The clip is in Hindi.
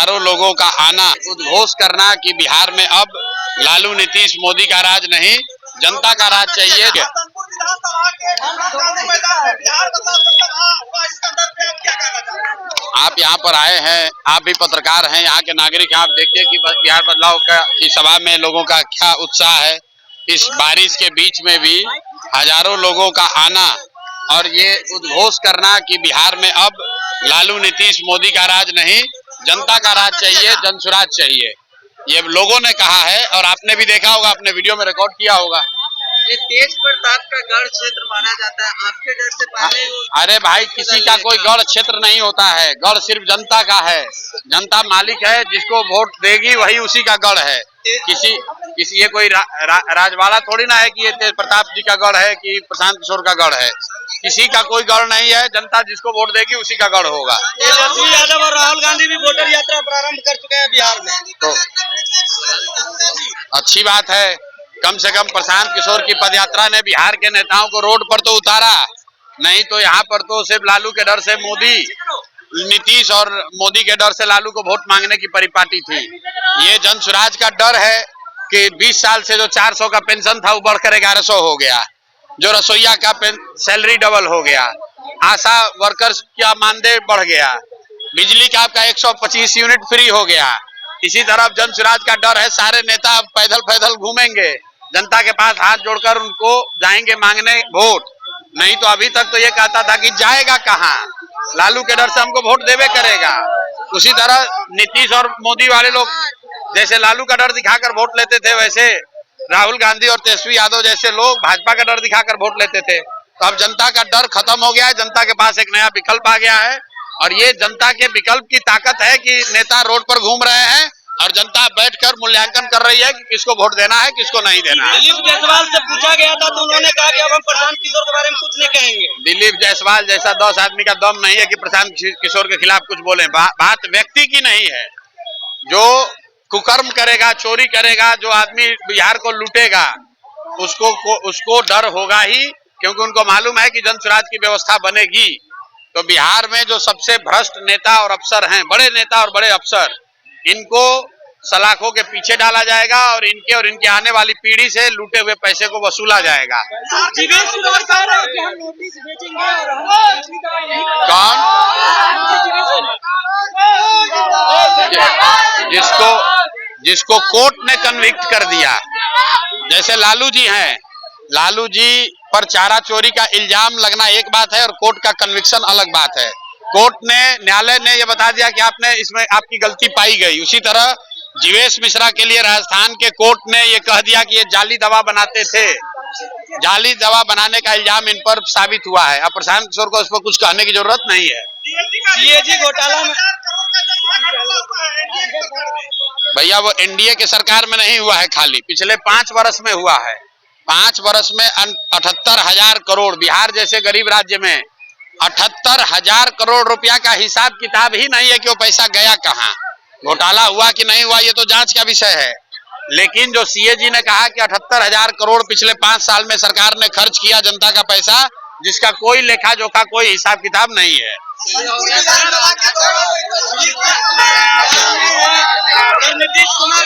हजारों लोगों का आना, उद्घोष करना कि बिहार में अब लालू नीतीश मोदी का राज नहीं, जनता का राज चाहिए। आप यहाँ पर आए हैं, आप भी पत्रकार हैं, यहाँ के नागरिक हैं, आप देखिए कि बिहार बदलाव की सभा में लोगों का क्या उत्साह है। इस बारिश के बीच में भी हजारों लोगों का आना और ये उद्घोष करना कि बिहार में अब लालू नीतीश मोदी का राज नहीं, जनता का राज चाहिए, जनसुराज चाहिए, ये लोगों ने कहा है। और आपने भी देखा होगा, अपने वीडियो में रिकॉर्ड किया होगा। ये तेज प्रताप का गढ़ क्षेत्र माना जाता है, आपके डर से पहले। अरे भाई, किसी का कोई गढ़ क्षेत्र नहीं होता है, गढ़ सिर्फ जनता का है। जनता मालिक है, जिसको वोट देगी वही उसी का गढ़ है। किसी ये कोई राजवाड़ा थोड़ी ना है कि ये तेज प्रताप जी का गढ़ है कि प्रशांत किशोर का गढ़ है। किसी का कोई गढ़ नहीं है, जनता जिसको वोट देगी उसी का गढ़ होगा। तेजस्वी यादव और राहुल गांधी भी वोटर यात्रा प्रारंभ कर चुके हैं बिहार में, तो अच्छी बात है। कम से कम प्रशांत किशोर की पदयात्रा ने बिहार के नेताओं को रोड पर तो उतारा, नहीं तो यहाँ पर तो सिर्फ लालू के डर से नीतीश और मोदी के डर से लालू को वोट मांगने की परिपाटी थी। ये जन स्वराज का डर है कि 20 साल से जो 400 का पेंशन था वो बढ़कर 1100 हो गया, जो रसोईया का सैलरी डबल हो गया, आशा वर्कर्स का मानदेय बढ़ गया, बिजली का आपका 125 यूनिट फ्री हो गया। इसी तरफ जन स्वराज का डर है, सारे नेता पैदल पैदल घूमेंगे, जनता के पास हाथ जोड़कर उनको जाएंगे मांगने वोट। नहीं तो अभी तक तो ये कहता था कि जाएगा कहाँ, लालू के डर से हमको वोट देवे करेगा। उसी तरह नीतीश और मोदी वाले लोग जैसे लालू का डर दिखाकर वोट लेते थे, वैसे राहुल गांधी और तेजस्वी यादव जैसे लोग भाजपा का डर दिखाकर वोट लेते थे। तो अब जनता का डर खत्म हो गया है, जनता के पास एक नया विकल्प आ गया है। और ये जनता के विकल्प की ताकत है कि नेता रोड पर घूम रहे हैं और जनता बैठकर मूल्यांकन कर रही है कि किसको वोट देना है, किसको नहीं देना है। दिलीप जायसवाल से पूछा गया था तो उन्होंने कहा कि अब हम प्रशांत किशोर के बारे में कुछ नहीं कहेंगे। दिलीप जायसवाल जैसा 10 आदमी का दम नहीं है कि प्रशांत किशोर के खिलाफ कुछ बोले। बात व्यक्ति की नहीं है। जो कुकर्म करेगा, चोरी करेगा, जो आदमी बिहार को लूटेगा, उसको डर होगा ही, क्योंकि उनको मालूम है कि जन स्वराज की व्यवस्था बनेगी तो बिहार में जो सबसे भ्रष्ट नेता और अफसर हैं, बड़े नेता और बड़े अफसर, इनको सलाखों के पीछे डाला जाएगा और इनके आने वाली पीढ़ी से लूटे हुए पैसे को वसूला जाएगा। कौन? जिसको कोर्ट ने कन्विक्ट कर दिया, जैसे लालू जी हैं, लालू जी पर चारा चोरी का इल्जाम लगना एक बात है और कोर्ट का कन्विक्शन अलग बात है। कोर्ट ने, न्यायालय ने यह बता दिया कि आपने इसमें आपकी गलती पाई गई। उसी तरह जीवेश मिश्रा के लिए राजस्थान के कोर्ट ने यह कह दिया कि ये जाली दवा बनाते थे, जाली दवा बनाने का इल्जाम इन पर साबित हुआ है। अब प्रशांत किशोर को उस पर कुछ कहने की जरूरत नहीं है। सीएजी घोटाला में भैया वो एनडीए के सरकार में नहीं हुआ है, खाली पिछले 5 वर्ष में हुआ है। 5 वर्ष में 78,000 करोड़, बिहार जैसे गरीब राज्य में 78,000 करोड़ रुपया का हिसाब किताब ही नहीं है कि वो पैसा गया कहाँ, घोटाला हुआ कि नहीं हुआ ये तो जांच का विषय है। लेकिन जो सीएजी ने कहा कि 78,000 करोड़ पिछले 5 साल में सरकार ने खर्च किया जनता का पैसा, जिसका कोई लेखा जोखा, कोई हिसाब किताब नहीं है। नीतीश कुमार